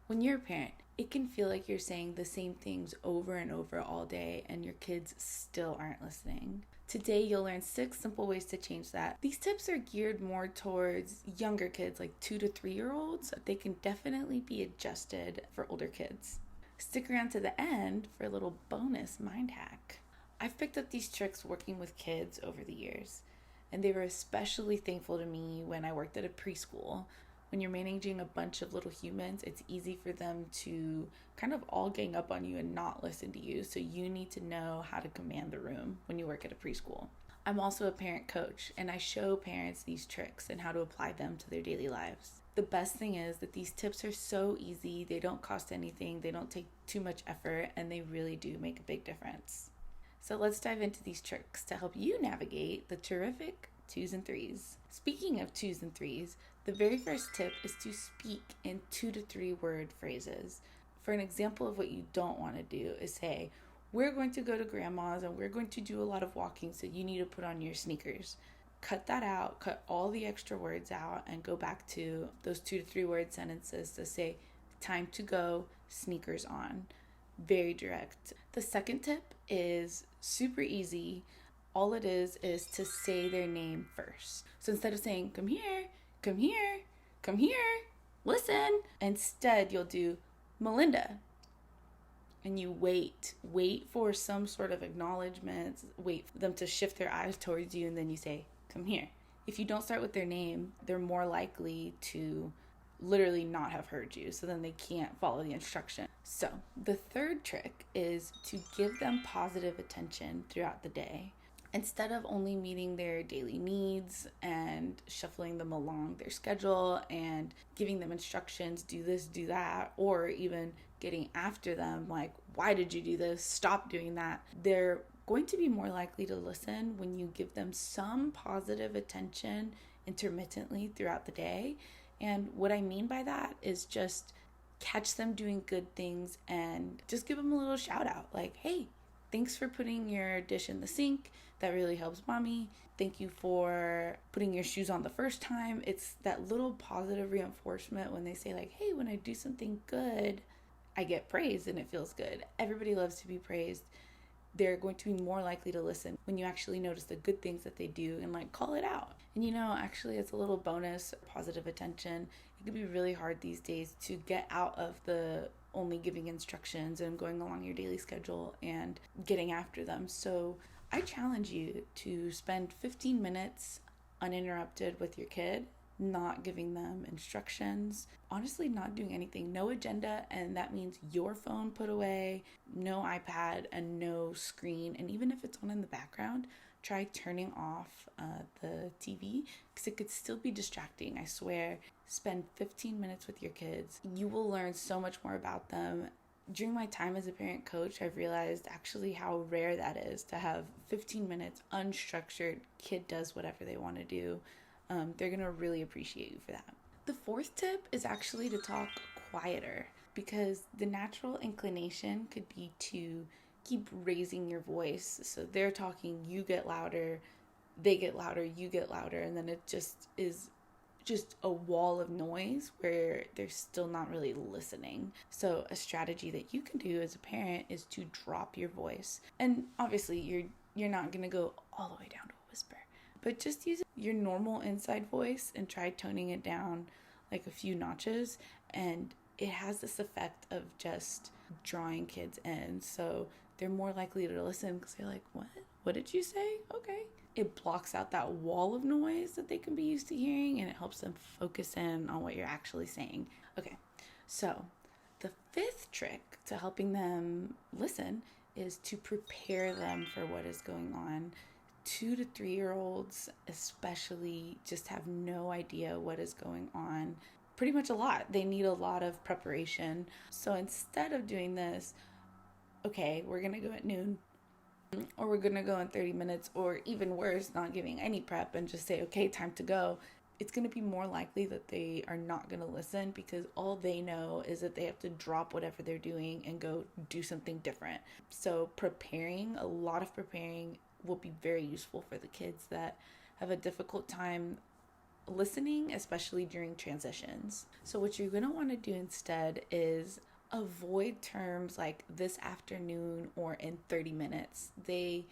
When you're a parent, it can feel like you're saying the same things over and over all day and your kids still aren't listening. Today, you'll learn 6 simple ways to change that. These tips are geared more towards younger kids, like 2 to 3-year-olds. They can definitely be adjusted for older kids. Stick around to the end for a little bonus mind hack. I've picked up these tricks working with kids over the years, and they were especially thankful to me when I worked at a preschool. When you're managing a bunch of little humans, it's easy for them to kind of all gang up on you and not listen to you. So you need to know how to command the room when you work at a preschool. I'm also a parent coach, and I show parents these tricks and how to apply them to their daily lives. The best thing is that these tips are so easy, they don't cost anything, they don't take too much effort, and they really do make a big difference. So let's dive into these tricks to help you navigate the terrific 2s and 3s. Speaking of 2s and 3s, the very first tip is to speak in 2 to 3 word phrases. For an example of what you don't want to do is say, we're going to go to grandma's and we're going to do a lot of walking, so you need to put on your sneakers. Cut that out, cut all the extra words out, and go back to those 2 to 3 word sentences to say, time to go, sneakers on. Very direct. The second tip is super easy. All it is to say their name first. So instead of saying, come here, come here, come here, listen, instead you'll do Melinda. And you wait for some sort of acknowledgement, wait for them to shift their eyes towards you, and then you say, come here. If you don't start with their name, they're more likely to literally not have heard you, so then they can't follow the instruction. So the third trick is to give them positive attention throughout the day. Instead of only meeting their daily needs and shuffling them along their schedule and giving them instructions, do this, do that, or even getting after them like, why did you do this? Stop doing that. They're going to be more likely to listen when you give them some positive attention intermittently throughout the day. And what I mean by that is just catch them doing good things and just give them a little shout out like, hey, thanks for putting your dish in the sink. That really helps mommy. Thank you for putting your shoes on the first time. It's that little positive reinforcement when they say like, hey, when I do something good, I get praised and it feels good. Everybody loves to be praised. They're going to be more likely to listen when you actually notice the good things that they do and like call it out. And actually it's a little bonus, positive attention. It can be really hard these days to get out of the only giving instructions and going along your daily schedule and getting after them. So I challenge you to spend 15 minutes uninterrupted with your kid, not giving them instructions, honestly not doing anything, no agenda, and that means your phone put away, no iPad, and no screen. And even if it's on in the background, try turning off the TV because it could still be distracting. I swear, spend 15 minutes with your kids. You will learn so much more about them. During my time as a parent coach, I've realized actually how rare that is to have 15 minutes unstructured, kid does whatever they want to do. They're going to really appreciate you for that. The fourth tip is actually to talk quieter because the natural inclination could be to keep raising your voice. So they're talking, you get louder, they get louder, you get louder, and then it just is just a wall of noise where they're still not really listening. So a strategy that you can do as a parent is to drop your voice. And obviously you're not going to go all the way down to a whisper, but just use your normal inside voice and try toning it down like a few notches, and it has this effect of just drawing kids in. So they're more likely to listen because they're like, what did you say? Okay. It blocks out that wall of noise that they can be used to hearing, and it helps them focus in on what you're actually saying. Okay, so the fifth trick to helping them listen is to prepare them for what is going on. 2 to 3-year-olds especially just have no idea what is going on. Pretty much a lot. They need a lot of preparation. So instead of doing this, okay, we're going to go at noon, or we're going to go in 30 minutes, or even worse, not giving any prep and just say, okay, time to go, it's going to be more likely that they are not going to listen because all they know is that they have to drop whatever they're doing and go do something different. So a lot of preparing will be very useful for the kids that have a difficult time listening, especially during transitions. So what you're going to want to do instead is avoid terms like this afternoon or in 30 minutes. They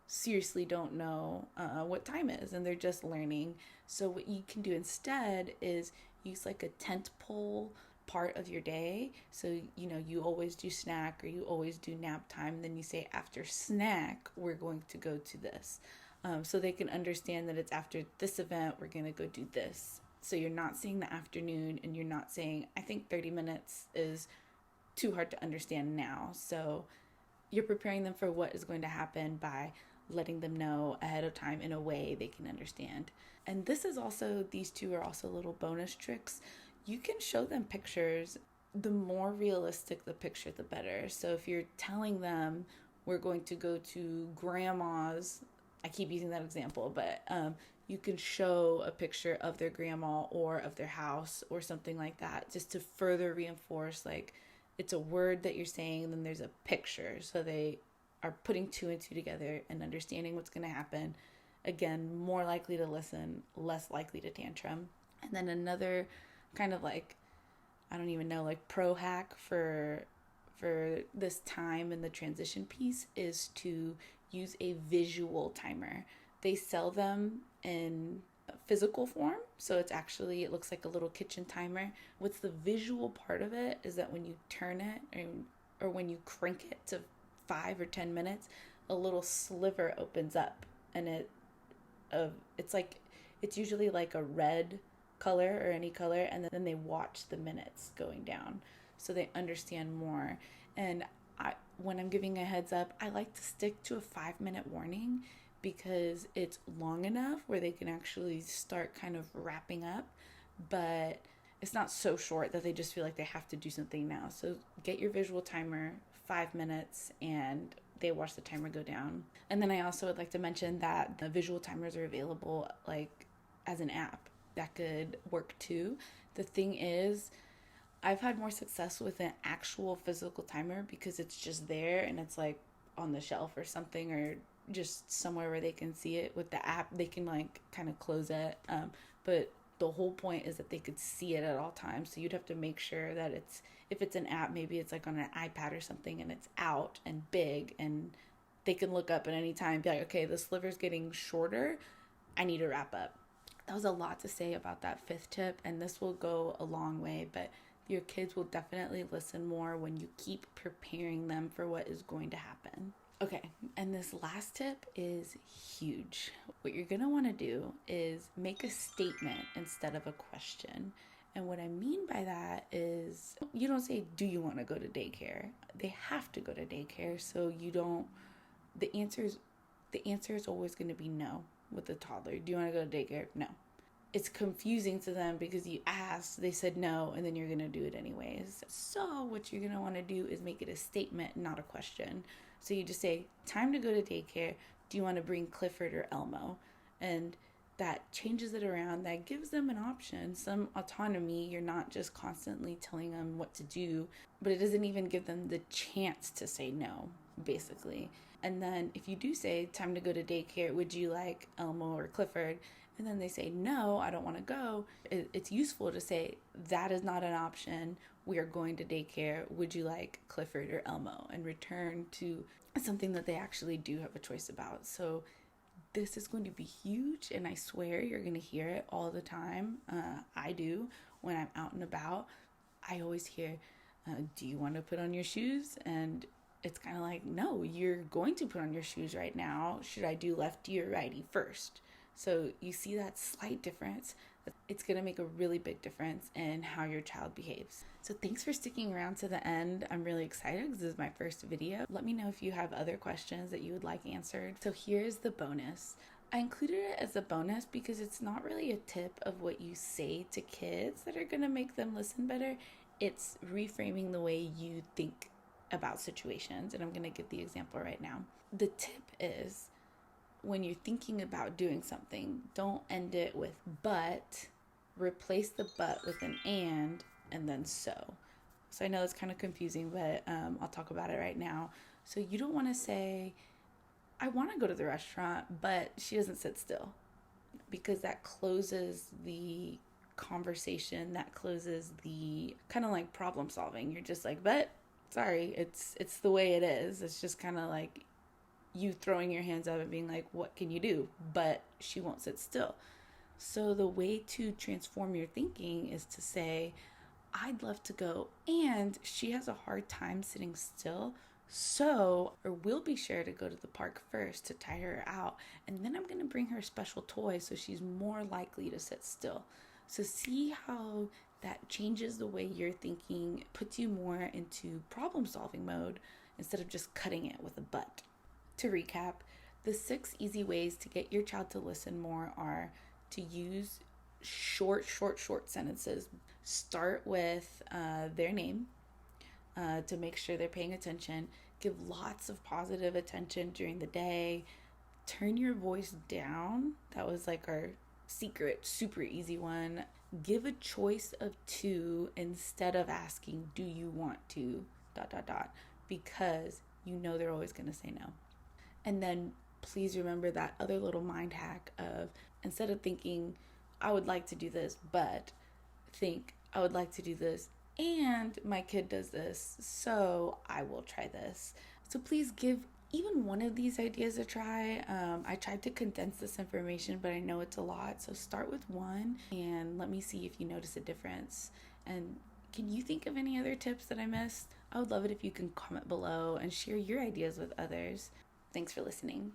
seriously don't know what time is, and they're just learning. So what you can do instead is use like a tent pole part of your day. So, you always do snack or you always do nap time. Then you say after snack, we're going to go to this. So they can understand that it's after this event, we're going to go do this. So you're not saying the afternoon, and you're not saying, I think 30 minutes is too hard to understand now. So you're preparing them for what is going to happen by letting them know ahead of time in a way they can understand. And these two are also little bonus tricks. You can show them pictures. The more realistic the picture, the better. So if you're telling them we're going to go to grandma's, I keep using that example, but you can show a picture of their grandma or of their house or something like that, just to further reinforce, like, it's a word that you're saying, and then there's a picture. So they are putting two and two together and understanding what's going to happen. Again, more likely to listen, less likely to tantrum. And then another kind of like, I don't even know, like pro hack for this time and the transition piece is to use a visual timer. They sell them in physical form, so it looks like a little kitchen timer. What's the visual part of it is that when you turn it or when you crank it to 5 or 10 minutes, a little sliver opens up, and it's usually like a red color or any color, and then they watch the minutes going down so they understand more. And when I'm giving a heads up, I like to stick to a 5-minute warning, because it's long enough where they can actually start kind of wrapping up, but it's not so short that they just feel like they have to do something now. So get your visual timer, 5 minutes, and they watch the timer go down. And then I also would like to mention that the visual timers are available like as an app. That could work too. The thing is, I've had more success with an actual physical timer because it's just there and it's like on the shelf or something, or just somewhere where they can see it. With the app, they can like kind of close it. But the whole point is that they could see it at all times. So you'd have to make sure that if it's an app, maybe it's like on an iPad or something, and it's out and big, and they can look up at any time and be like, okay, the sliver's getting shorter, I need to wrap up. That was a lot to say about that 5th tip, and this will go a long way, but your kids will definitely listen more when you keep preparing them for what is going to happen. Okay, and this last tip is huge. What you're going to want to do is make a statement instead of a question. And what I mean by that is, you don't say, do you want to go to daycare? They have to go to daycare, so the answer is always going to be no with the toddler. Do you want to go to daycare? No. It's confusing to them because you asked, they said no, and then you're going to do it anyways. So what you're going to want to do is make it a statement, not a question. So you just say, time to go to daycare. Do you want to bring Clifford or Elmo? And that changes it around. That gives them an option, some autonomy. You're not just constantly telling them what to do, but it doesn't even give them the chance to say no, basically. And then if you do say, time to go to daycare, would you like Elmo or Clifford? And then they say, no, I don't want to go. It's useful to say, that is not an option. We are going to daycare. Would you like Clifford or Elmo? And return to something that they actually do have a choice about. So this is going to be huge, and I swear you're going to hear it all the time. I do when I'm out and about. I always hear, do you want to put on your shoes? And it's kind of like, no, you're going to put on your shoes right now. Should I do lefty or righty first? So you see that slight difference. It's going to make a really big difference in how your child behaves. So thanks for sticking around to the end. I'm really excited because this is my first video. Let me know if you have other questions that you would like answered. So here's the bonus. I included it as a bonus because it's not really a tip of what you say to kids that are going to make them listen better. It's reframing the way you think about situations. And I'm going to give the example right now. The tip is, when you're thinking about doing something, don't end it with but, replace the but with an and then so. So I know it's kind of confusing, but I'll talk about it right now. So you don't want to say, I want to go to the restaurant, but she doesn't sit still. because that closes the conversation, that closes the kind of like problem solving. You're just like, but sorry, it's the way it is. It's just kind of like you throwing your hands up and being like, what can you do? But she won't sit still. So the way to transform your thinking is to say, I'd love to go, and she has a hard time sitting still. So, or we'll be sure to go to the park first to tire her out, and then I'm going to bring her a special toy so she's more likely to sit still. So, see how that changes the way you're thinking, puts you more into problem solving mode instead of just cutting it with a but. To recap, the 6 easy ways to get your child to listen more are to use short sentences. Start with their name to make sure they're paying attention. Give lots of positive attention during the day. Turn your voice down. That was like our secret, super easy one. Give a choice of 2 instead of asking, do you want to, ... because you know they're always going to say no. And then please remember that other little mind hack of, instead of thinking, I would like to do this, but think, I would like to do this, and my kid does this, so I will try this. So please give even one of these ideas a try. I tried to condense this information, but I know it's a lot. So start with one and let me see if you notice a difference. And can you think of any other tips that I missed? I would love it if you can comment below and share your ideas with others. Thanks for listening.